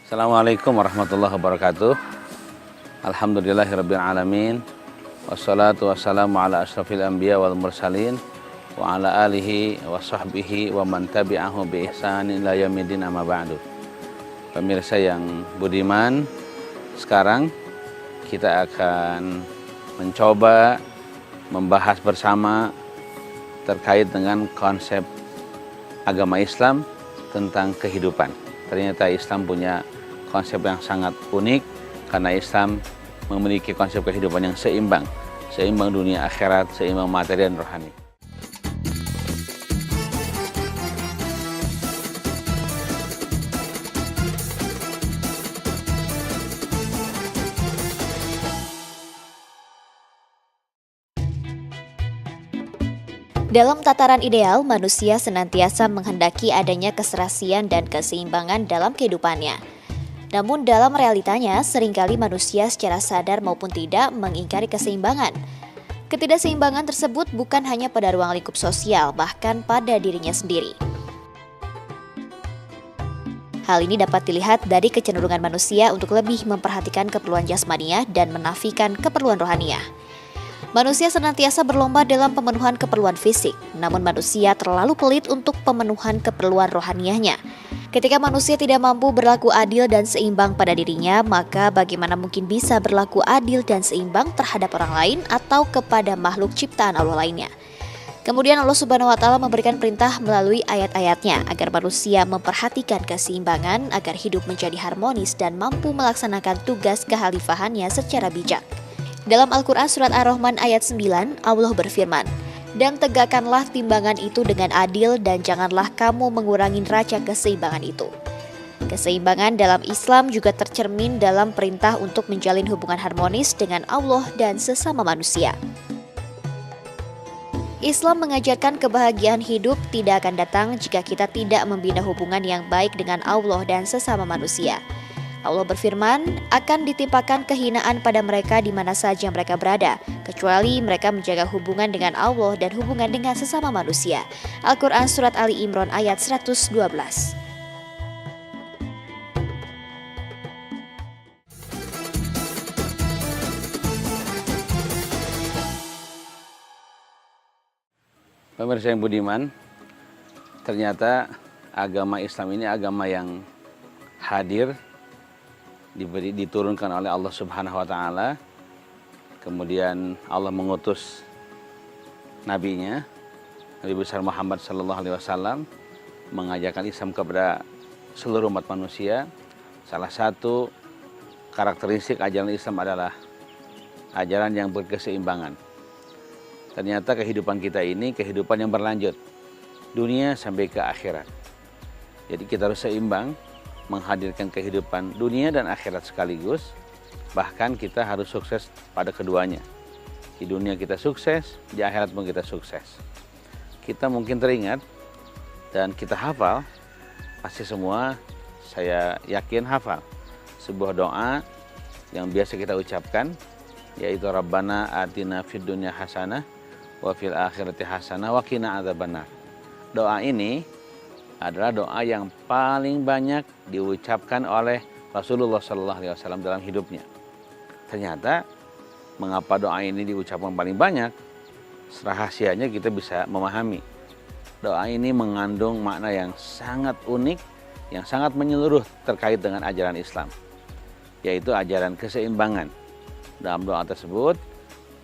Assalamualaikum warahmatullahi wabarakatuh. Alhamdulillahirabbil alamin. Wassalatu wassalamu ala asyrafil anbiya wal mursalin wa ala alihi wa sahbihi wa man tabi'ahu bi ihsanin ila yaumil amma ba'du. Pemirsa yang budiman, sekarang kita akan mencoba membahas bersama terkait dengan konsep agama Islam tentang kehidupan. Ternyata Islam punya konsep yang sangat unik karena Islam memiliki konsep kehidupan yang seimbang dunia akhirat, seimbang materi dan rohani. Dalam tataran ideal, manusia senantiasa menghendaki adanya keserasian dan keseimbangan dalam kehidupannya. Namun dalam realitanya, seringkali manusia secara sadar maupun tidak mengingkari keseimbangan. Ketidakseimbangan tersebut bukan hanya pada ruang lingkup sosial, bahkan pada dirinya sendiri. Hal ini dapat dilihat dari kecenderungan manusia untuk lebih memperhatikan keperluan jasmaniah dan menafikan keperluan rohaniah. Manusia senantiasa berlomba dalam pemenuhan keperluan fisik, namun manusia terlalu pelit untuk pemenuhan keperluan rohaniahnya. Ketika manusia tidak mampu berlaku adil dan seimbang pada dirinya, maka bagaimana mungkin bisa berlaku adil dan seimbang terhadap orang lain atau kepada makhluk ciptaan Allah lainnya? Kemudian Allah Subhanahu wa Ta'ala memberikan perintah melalui ayat-ayatnya agar manusia memperhatikan keseimbangan agar hidup menjadi harmonis dan mampu melaksanakan tugas kekhalifahannya secara bijak. Dalam Al-Quran Surat Ar-Rahman ayat 9, Allah berfirman, "Dan tegakkanlah timbangan itu dengan adil dan janganlah kamu mengurangi neraca keseimbangan itu." Keseimbangan dalam Islam juga tercermin dalam perintah untuk menjalin hubungan harmonis dengan Allah dan sesama manusia. Islam mengajarkan kebahagiaan hidup tidak akan datang jika kita tidak membina hubungan yang baik dengan Allah dan sesama manusia. Allah berfirman, akan ditimpakan kehinaan pada mereka di mana saja mereka berada, kecuali mereka menjaga hubungan dengan Allah dan hubungan dengan sesama manusia. Al-Quran Surat Ali Imran ayat 112. Pemirsa yang budiman, ternyata agama Islam ini agama yang hadir, diturunkan oleh Allah Subhanahu wa Ta'ala. Kemudian Allah mengutus nabinya, Nabi besar Muhammad sallallahu alaihi wasallam, mengajarkan Islam kepada seluruh umat manusia. Salah satu karakteristik ajaran Islam adalah ajaran yang berkeseimbangan. Ternyata kehidupan kita ini kehidupan yang berlanjut, dunia sampai ke akhirat. Jadi kita harus seimbang, menghadirkan kehidupan dunia dan akhirat sekaligus. Bahkan kita harus sukses pada keduanya. Di dunia kita sukses, di akhirat pun kita sukses. Kita mungkin teringat dan kita hafal, pasti semua saya yakin hafal sebuah doa yang biasa kita ucapkan, yaitu Rabbana atina fid dunya hasanah wa fil akhirati hasanah wa qina adzabannar. Doa ini adalah doa yang paling banyak diucapkan oleh Rasulullah SAW dalam hidupnya. Ternyata mengapa doa ini diucapkan paling banyak? Rahasianya kita bisa memahami. Doa ini mengandung makna yang sangat unik, yang sangat menyeluruh terkait dengan ajaran Islam, yaitu ajaran keseimbangan. Dalam doa tersebut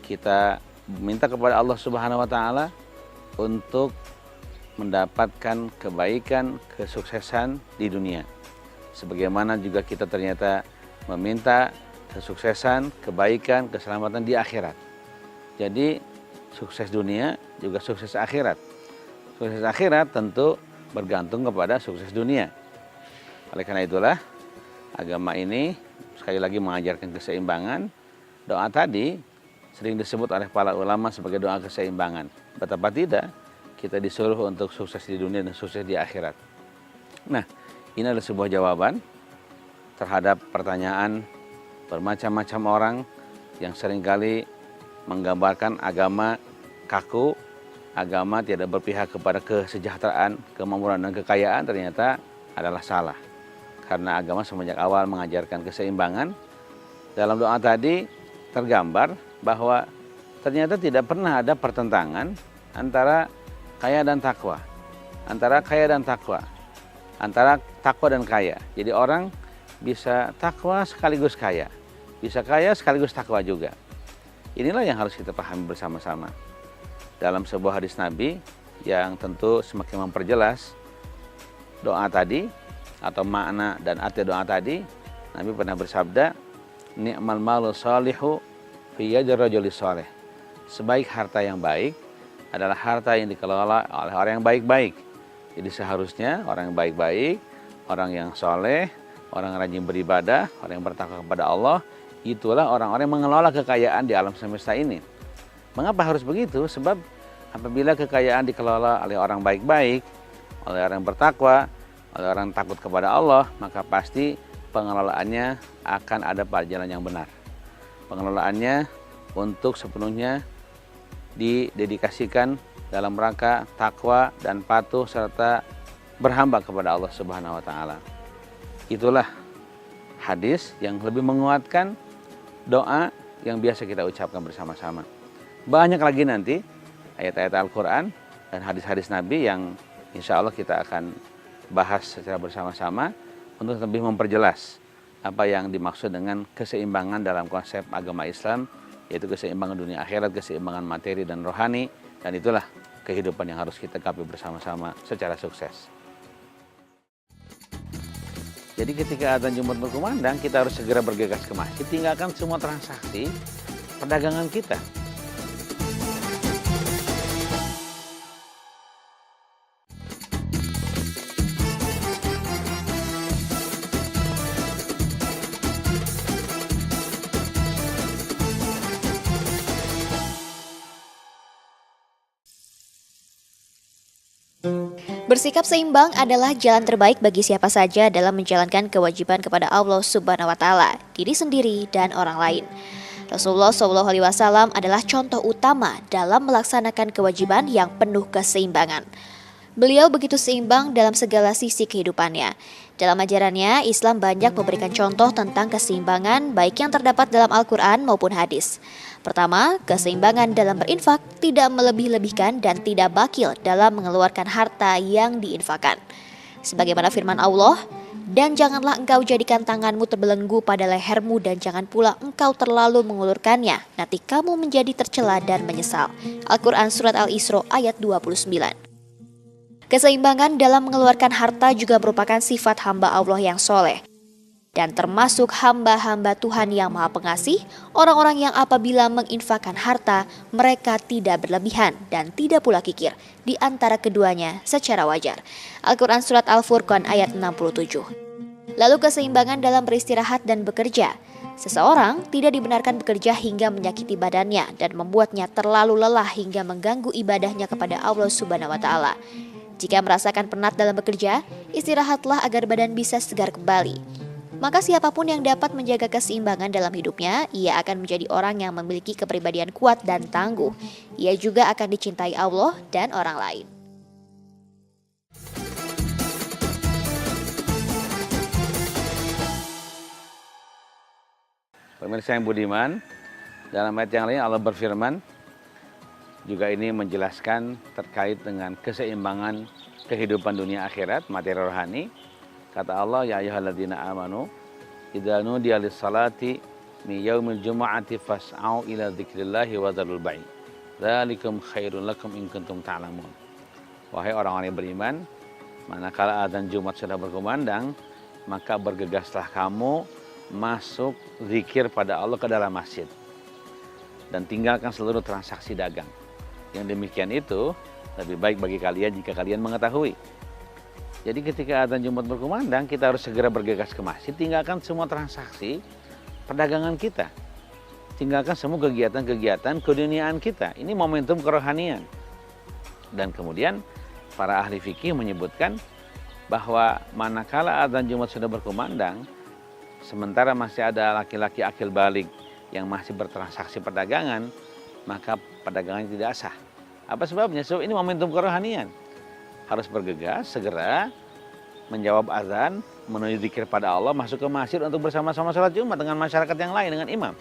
kita minta kepada Allah Subhanahu wa Ta'ala untuk mendapatkan kebaikan, kesuksesan di dunia. Sebagaimana juga kita ternyata meminta kesuksesan, kebaikan, keselamatan di akhirat. Jadi sukses dunia juga sukses akhirat. Sukses akhirat tentu bergantung kepada sukses dunia. Oleh karena itulah agama ini sekali lagi mengajarkan keseimbangan. Doa tadi sering disebut oleh para ulama sebagai doa keseimbangan. Betapa tidak, kita disuruh untuk sukses di dunia dan sukses di akhirat. Nah, ini adalah sebuah jawaban terhadap pertanyaan bermacam-macam orang yang seringkali menggambarkan agama kaku, agama tidak berpihak kepada kesejahteraan, kemakmuran dan kekayaan, ternyata adalah salah. karena agama semenjak awal mengajarkan keseimbangan. Dalam doa tadi tergambar bahwa ternyata tidak pernah ada pertentangan antara kaya dan takwa, antara takwa dan kaya. Jadi orang bisa takwa sekaligus kaya, bisa kaya sekaligus takwa juga. Inilah yang harus kita pahami bersama-sama. Dalam sebuah hadis Nabi yang tentu semakin memperjelas doa tadi atau makna dan arti doa tadi, Nabi pernah bersabda, ni'mal malu salihu fi yadi rajuli salih. Sebaik harta yang baik adalah harta yang dikelola oleh orang yang baik-baik. Jadi seharusnya orang yang baik-baik, orang yang soleh, orang yang rajin beribadah, orang yang bertakwa kepada Allah, itulah orang-orang yang mengelola kekayaan di alam semesta ini. Mengapa harus begitu? Sebab apabila kekayaan dikelola oleh orang baik-baik, oleh orang yang bertakwa, oleh orang yang takut kepada Allah, maka pasti pengelolaannya akan ada pada jalan yang benar. Pengelolaannya untuk sepenuhnya didedikasikan dalam rangka takwa dan patuh serta berhamba kepada Allah Subhanahu wa taala. Itulah hadis yang lebih menguatkan doa yang biasa kita ucapkan bersama-sama. Banyak lagi nanti ayat-ayat Al-Quran dan hadis-hadis Nabi yang insya Allah kita akan bahas secara bersama-sama untuk lebih memperjelas apa yang dimaksud dengan keseimbangan dalam konsep agama Islam, yaitu keseimbangan dunia akhirat, keseimbangan materi dan rohani, dan itulah kehidupan yang harus kita gapai bersama-sama secara sukses. Jadi ketika adzan Jumat berkumandang, kita harus segera bergegas ke masjid, tinggalkan semua transaksi perdagangan kita. Bersikap seimbang adalah jalan terbaik bagi siapa saja dalam menjalankan kewajiban kepada Allah Subhanahu wa taala, diri sendiri dan orang lain. Rasulullah SAW adalah contoh utama dalam melaksanakan kewajiban yang penuh keseimbangan. Beliau begitu seimbang dalam segala sisi kehidupannya. Dalam ajarannya, Islam banyak memberikan contoh tentang keseimbangan baik yang terdapat dalam Al-Quran maupun hadis. Pertama, keseimbangan dalam berinfak, tidak melebih-lebihkan dan tidak bakil dalam mengeluarkan harta yang diinfakkan. Sebagaimana firman Allah, dan janganlah engkau jadikan tanganmu terbelenggu pada lehermu dan jangan pula engkau terlalu mengulurkannya, nanti kamu menjadi tercela dan menyesal. Al-Quran Surat Al-Isra ayat 29. Keseimbangan dalam mengeluarkan harta juga merupakan sifat hamba Allah yang soleh. Dan termasuk hamba-hamba Tuhan yang Maha Pengasih, orang-orang yang apabila menginfakkan harta, mereka tidak berlebihan dan tidak pula kikir di antara keduanya secara wajar. Al-Quran Surat Al-Furqan ayat 67. Lalu keseimbangan dalam beristirahat dan bekerja. Seseorang tidak dibenarkan bekerja hingga menyakiti badannya dan membuatnya terlalu lelah hingga mengganggu ibadahnya kepada Allah Subhanahu wa taala. Jika merasakan penat dalam bekerja, istirahatlah agar badan bisa segar kembali. Maka siapapun yang dapat menjaga keseimbangan dalam hidupnya, ia akan menjadi orang yang memiliki kepribadian kuat dan tangguh. Ia juga akan dicintai Allah dan orang lain. Pemirsa yang budiman, dalam ayat yang lain Allah berfirman, juga ini menjelaskan terkait dengan keseimbangan kehidupan dunia akhirat, materi rohani. Kata Allah, ya ayyuhalladzina amanu, idza nudiya lis-salati min yaumil jumu'ati fas'au ila dzikrillahi wa dzarul bai'. Dzalikum khairul lakum in kuntum ta'lamun. Wahai orang-orang yang beriman, manakala adzan Jumat sudah berkumandang, maka bergegaslah kamu masuk zikir pada Allah ke dalam masjid dan tinggalkan seluruh transaksi dagang. Yang demikian itu lebih baik bagi kalian jika kalian mengetahui. Jadi ketika adzan Jumat berkumandang, kita harus segera bergegas ke masjid, tinggalkan semua transaksi perdagangan kita. Tinggalkan semua kegiatan-kegiatan keduniaan kita. Ini momentum kerohanian. Dan kemudian para ahli fikih menyebutkan bahwa manakala adzan Jumat sudah berkumandang, sementara masih ada laki-laki akil balik yang masih bertransaksi perdagangan, maka perdagangan tidak sah. Apa sebabnya? Sebab ini momentum kerohanian. Harus bergegas, segera menjawab azan, menuju zikir pada Allah, masuk ke masjid untuk bersama-sama sholat Jumat dengan masyarakat yang lain, dengan imam.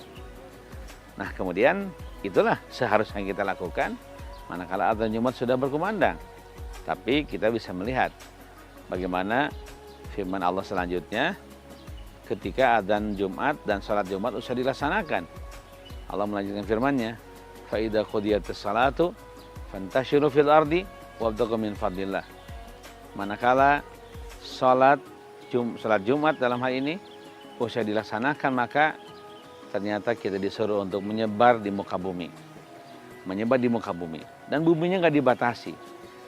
Nah kemudian itulah seharusnya kita lakukan manakala adzan Jumat sudah berkumandang. Tapi kita bisa melihat bagaimana firman Allah selanjutnya ketika adzan Jumat dan sholat Jumat usai dilaksanakan. Allah melanjutkan firman-Nya, fa idza qudiyatis salatu fantashiru fil ardi wabtaghu min fadlillah. Manakala sholat Jumat dalam hal ini usai dilaksanakan, maka ternyata kita disuruh untuk menyebar di muka bumi. Menyebar di muka bumi. Dan buminya nggak dibatasi.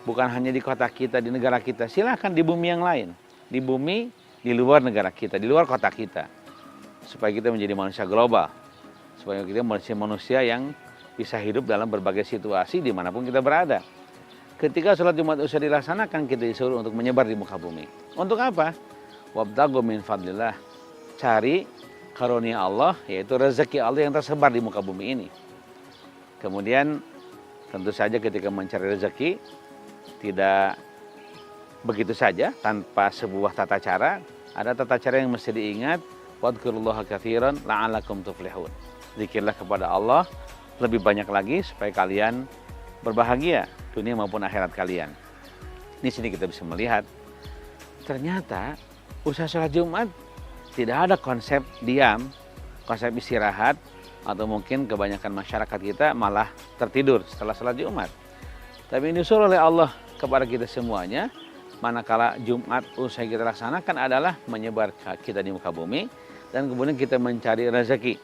Bukan hanya di kota kita, di negara kita. Silakan di bumi yang lain. Di bumi, di luar negara kita, di luar kota kita. Supaya kita menjadi manusia global. Supaya kita menjadi manusia yang bisa hidup dalam berbagai situasi dimanapun kita berada. Ketika sholat Jumat usai dilaksanakan, kita disuruh untuk menyebar di muka bumi. Untuk apa? Wabtaghu min fadlillah. Cari karunia Allah, yaitu rezeki Allah yang tersebar di muka bumi ini. Kemudian tentu saja ketika mencari rezeki tidak begitu saja tanpa sebuah tata cara. Ada tata cara yang mesti diingat. Wadhkurullaha katsiran la'allakum tuflihun. Zikirlah kepada Allah lebih banyak lagi supaya kalian berbahagia dunia maupun akhirat kalian. Di sini kita bisa melihat ternyata usai sholat Jumat tidak ada konsep diam, konsep istirahat, atau mungkin kebanyakan masyarakat kita malah tertidur setelah sholat Jumat. Tapi ini disuruh oleh Allah kepada kita semuanya, manakala Jumat usai kita laksanakan adalah menyebar kita di muka bumi, dan kemudian kita mencari rezeki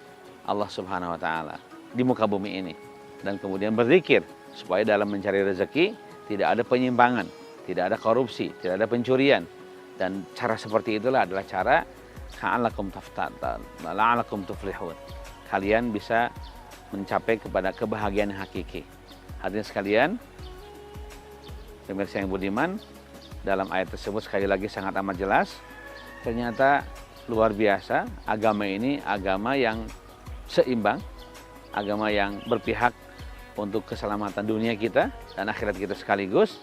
Allah Subhanahu wa Ta'ala di muka bumi ini, dan kemudian berzikir supaya dalam mencari rezeki tidak ada penyimpangan, tidak ada korupsi, tidak ada pencurian. Dan cara seperti itulah adalah cara la'allakum tuflihun. Kalian bisa mencapai kepada kebahagiaan yang hakiki. Hadirin sekalian, pemirsa yang budiman, dalam ayat tersebut sekali lagi sangat amat jelas. Ternyata luar biasa, agama ini agama yang seimbang, agama yang berpihak untuk keselamatan dunia kita dan akhirat kita sekaligus.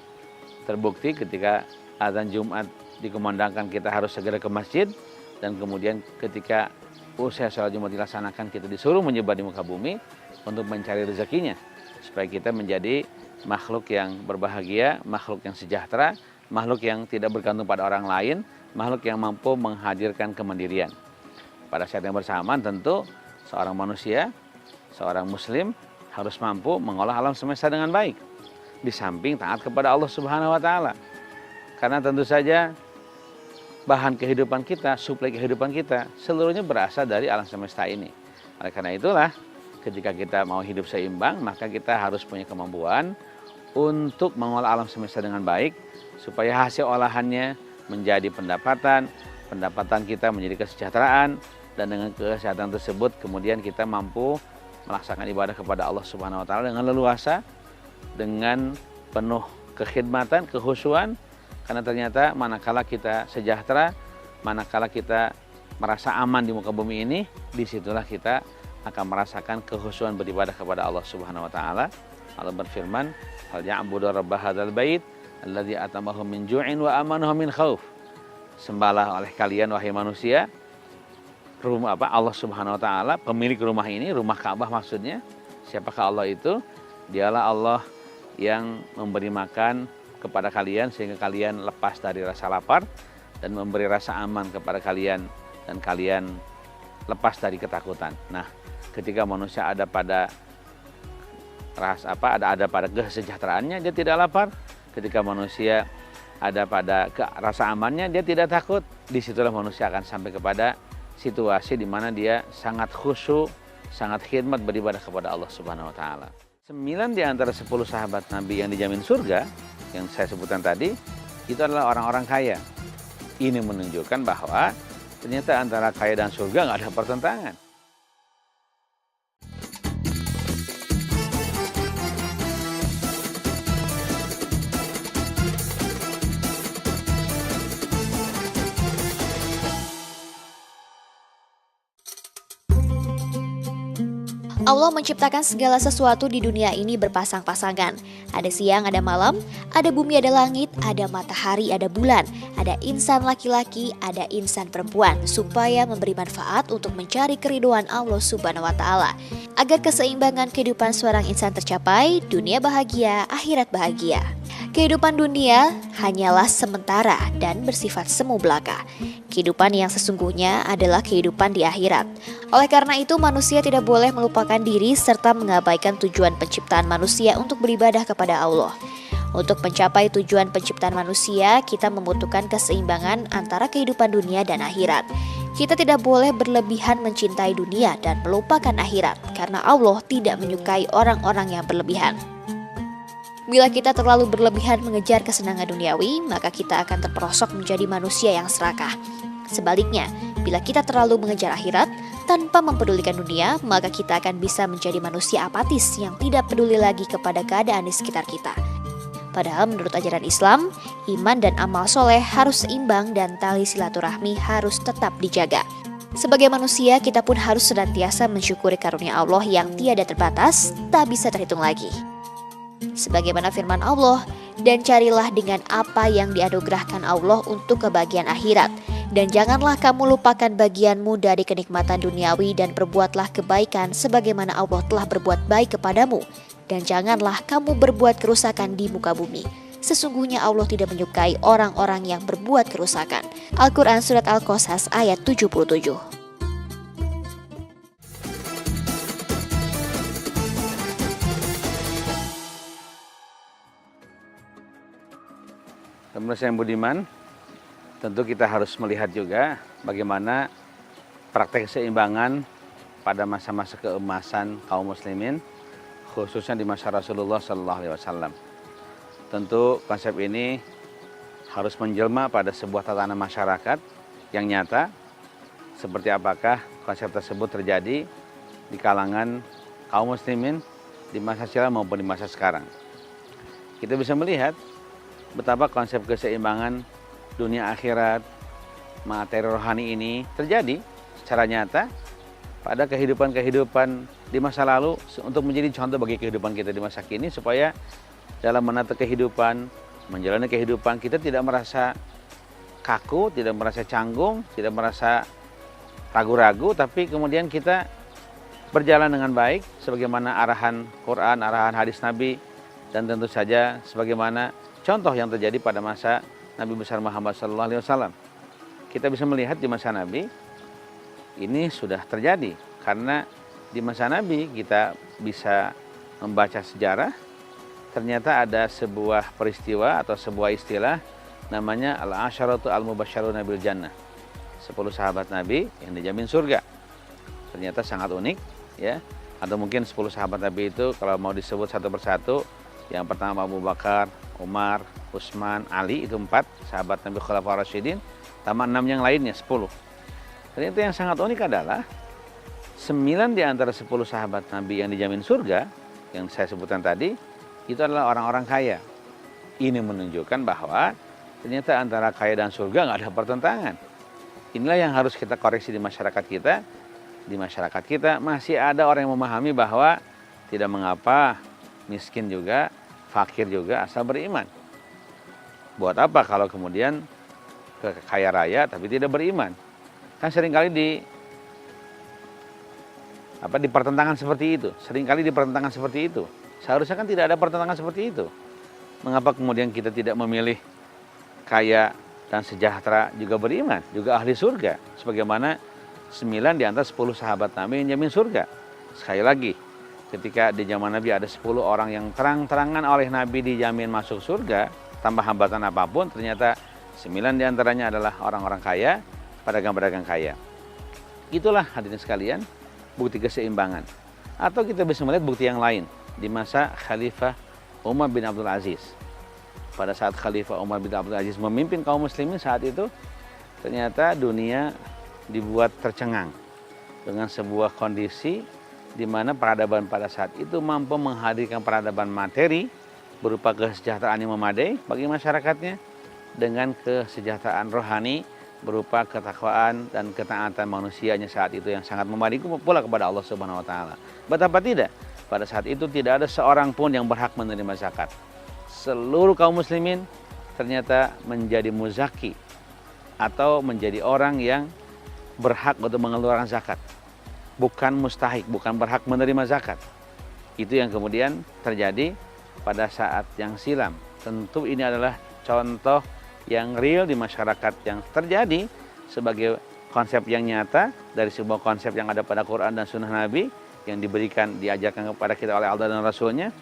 Terbukti ketika azan Jumat dikumandangkan, kita harus segera ke masjid, dan kemudian ketika usai sholat Jumat dilaksanakan, kita disuruh menyebar di muka bumi untuk mencari rezekinya, supaya kita menjadi makhluk yang berbahagia, makhluk yang sejahtera, makhluk yang tidak bergantung pada orang lain, makhluk yang mampu menghadirkan kemandirian. Pada saat yang bersamaan tentu seorang manusia, seorang muslim harus mampu mengolah alam semesta dengan baik, di samping taat kepada Allah Subhanahu wa Ta'ala. Karena tentu saja bahan kehidupan kita, suplai kehidupan kita, seluruhnya berasal dari alam semesta ini. Oleh karena itulah, ketika kita mau hidup seimbang, maka kita harus punya kemampuan untuk mengolah alam semesta dengan baik, supaya hasil olahannya menjadi pendapatan, pendapatan kita menjadi kesejahteraan, dan dengan kesehatan tersebut kemudian kita mampu melaksanakan ibadah kepada Allah Subhanahu wa Ta'ala dengan leluasa, dengan penuh kekhidmatan, kehusuan. Karena ternyata manakala kita sejahtera, manakala kita merasa aman di muka bumi ini, disitulah kita akan merasakan kehusuan beribadah kepada Allah Subhanahu wa Ta'ala. Allah berfirman, "Fal ya'budu rabb hadzal bait alladzi atamahum min ju'in wa amanahum min khauf." Sembahlah oleh kalian wahai manusia rumah Allah Subhanahu wa Ta'ala, pemilik rumah ini, rumah Ka'bah maksudnya. Siapakah Allah itu? Dialah Allah yang memberi makan kepada kalian sehingga kalian lepas dari rasa lapar, dan memberi rasa aman kepada kalian, dan kalian lepas dari ketakutan. Nah, ketika manusia ada pada ada pada kesejahteraannya, dia tidak lapar. Ketika manusia ada pada rasa amannya, dia tidak takut. Disitulah manusia akan sampai kepada situasi di mana dia sangat khusyuk, sangat khidmat beribadah kepada Allah Subhanahu wa Ta'ala. 9 di antara 10 sahabat Nabi yang dijamin surga yang saya sebutkan tadi, itu adalah orang-orang kaya. Ini menunjukkan bahwa ternyata antara kaya dan surga nggak ada pertentangan. Allah menciptakan segala sesuatu di dunia ini berpasang-pasangan. Ada siang, ada malam, ada bumi, ada langit, ada matahari, ada bulan, ada insan laki-laki, ada insan perempuan, supaya memberi manfaat untuk mencari keridhaan Allah Subhanahu wa Ta'ala. Agar keseimbangan kehidupan seorang insan tercapai, dunia bahagia, akhirat bahagia. Kehidupan dunia hanyalah sementara dan bersifat semu belaka. Kehidupan yang sesungguhnya adalah kehidupan di akhirat. Oleh karena itu, manusia tidak boleh melupakan diri serta mengabaikan tujuan penciptaan manusia untuk beribadah kepada Allah. Untuk mencapai tujuan penciptaan manusia, kita membutuhkan keseimbangan antara kehidupan dunia dan akhirat. Kita tidak boleh berlebihan mencintai dunia dan melupakan akhirat, karena Allah tidak menyukai orang-orang yang berlebihan. Bila kita terlalu berlebihan mengejar kesenangan duniawi, maka kita akan terperosok menjadi manusia yang serakah. Sebaliknya, bila kita terlalu mengejar akhirat tanpa mempedulikan dunia, maka kita akan bisa menjadi manusia apatis yang tidak peduli lagi kepada keadaan di sekitar kita. Padahal menurut ajaran Islam, iman dan amal soleh harus seimbang dan tali silaturahmi harus tetap dijaga. Sebagai manusia, kita pun harus senantiasa mensyukuri karunia Allah yang tiada terbatas, tak bisa terhitung lagi. Sebagaimana firman Allah, dan carilah dengan apa yang dianugerahkan Allah untuk kebahagiaan akhirat. Dan janganlah kamu lupakan bagianmu dari kenikmatan duniawi dan berbuatlah kebaikan sebagaimana Allah telah berbuat baik kepadamu. Dan janganlah kamu berbuat kerusakan di muka bumi. Sesungguhnya Allah tidak menyukai orang-orang yang berbuat kerusakan. Al-Quran Surat Al-Qasas ayat 77. Pemirsa yang budiman, tentu kita harus melihat juga bagaimana praktek keseimbangan pada masa-masa keemasan kaum muslimin, khususnya di masa Rasulullah SAW. Tentu konsep ini harus menjelma pada sebuah tatanan masyarakat yang nyata, seperti apakah konsep tersebut terjadi di kalangan kaum muslimin di masa silam maupun di masa sekarang. Kita bisa melihat betapa konsep keseimbangan dunia akhirat, materi rohani ini terjadi secara nyata pada kehidupan-kehidupan di masa lalu untuk menjadi contoh bagi kehidupan kita di masa kini, supaya dalam menata kehidupan, menjalani kehidupan, kita tidak merasa kaku, tidak merasa canggung, tidak merasa ragu-ragu, tapi kemudian kita berjalan dengan baik sebagaimana arahan Quran, arahan hadis Nabi, dan tentu saja sebagaimana contoh yang terjadi pada masa Nabi besar Muhammad SAW. Kita bisa melihat di masa Nabi ini sudah terjadi, karena di masa Nabi kita bisa membaca sejarah. Ternyata ada sebuah peristiwa atau sebuah istilah namanya al-asyaratu al-mubasysyaruna bil jannah. 10 sahabat Nabi yang dijamin surga. Ternyata sangat unik, ya. Atau mungkin 10 sahabat Nabi itu kalau mau disebut satu persatu, yang pertama Abu Bakar, Umar, Utsman, Ali, itu 4 sahabat Nabi Khulafaur Rasyidin, tambah 6 yang lainnya 10. Ternyata yang sangat unik adalah 9 di antara 10 sahabat Nabi yang dijamin surga, yang saya sebutkan tadi, itu adalah orang-orang kaya. Ini menunjukkan bahwa ternyata antara kaya dan surga nggak ada pertentangan. Inilah yang harus kita koreksi di masyarakat kita. Di masyarakat kita masih ada orang yang memahami bahwa tidak mengapa miskin juga, fakir juga, asal beriman. Buat apa kalau kemudian kaya raya tapi tidak beriman? Kan seringkali di pertentangan seperti itu. Seringkali di pertentangan seperti itu. Seharusnya kan tidak ada pertentangan seperti itu. Mengapa kemudian kita tidak memilih kaya dan sejahtera juga beriman, juga ahli surga, sebagaimana 9 di antara 10 sahabat Nabi yang jamin surga. Sekali lagi, ketika di zaman Nabi ada 10 orang yang terang-terangan oleh Nabi dijamin masuk surga tanpa hambatan apapun, ternyata 9 diantaranya adalah orang-orang kaya, pedagang-pedagang kaya. Itulah hadirin sekalian bukti keseimbangan. Atau kita bisa melihat bukti yang lain di masa Khalifah Umar bin Abdul Aziz. Pada saat Khalifah Umar bin Abdul Aziz memimpin kaum muslimin saat itu, ternyata dunia dibuat tercengang dengan sebuah kondisi di mana peradaban pada saat itu mampu menghadirkan peradaban materi berupa kesejahteraan yang memadai bagi masyarakatnya dengan kesejahteraan rohani berupa ketakwaan dan ketaatan manusianya saat itu yang sangat membanding pula kepada Allah Subhanahu wa taala. Betapa tidak, pada saat itu tidak ada seorang pun yang berhak menerima zakat. Seluruh kaum muslimin ternyata menjadi muzaki atau menjadi orang yang berhak untuk mengeluarkan zakat. Bukan mustahik, bukan berhak menerima zakat. Itu yang kemudian terjadi pada saat yang silam. Tentu ini adalah contoh yang real di masyarakat yang terjadi sebagai konsep yang nyata dari sebuah konsep yang ada pada Quran dan Sunnah Nabi yang diberikan, diajarkan kepada kita oleh Allah dan Rasulnya.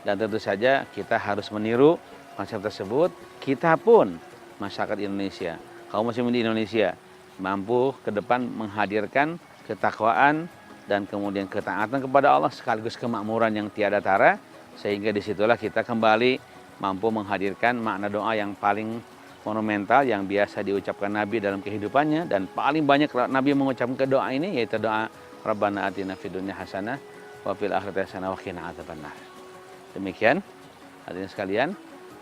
Dan tentu saja kita harus meniru konsep tersebut. Kita pun masyarakat Indonesia, kaum muslimin di Indonesia mampu ke depan menghadirkan ketakwaan dan kemudian ketaatan kepada Allah sekaligus kemakmuran yang tiada tara, sehingga disitulah kita kembali mampu menghadirkan makna doa yang paling monumental yang biasa diucapkan Nabi dalam kehidupannya, dan paling banyak Nabi mengucapkan doa ini, yaitu doa Rabbana atina fid dunya hasanah wa fil akhirati hasanah wa qina adzabannar. Demikian hadirin sekalian,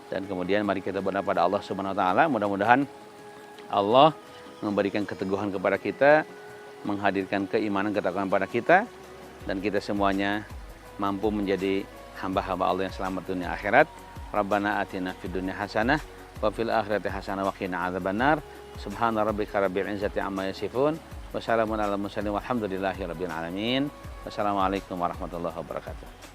dan kemudian mari kita berdoa pada Allah Subhanahu wa taala, mudah-mudahan Allah memberikan keteguhan kepada kita, menghadirkan keimanan, ketakwaan pada kita, dan kita semuanya mampu menjadi hamba-hamba Allah yang selamat dunia akhirat. Rabbana atina fid dunya hasanah wa fil akhirati hasanah wa qina adzabannar. Subhana rabbika rabbil izzati amma yasifun wa salamun alal mursalin walhamdulillahi rabbil alamin. Wassalamualaikum warahmatullahi wabarakatuh.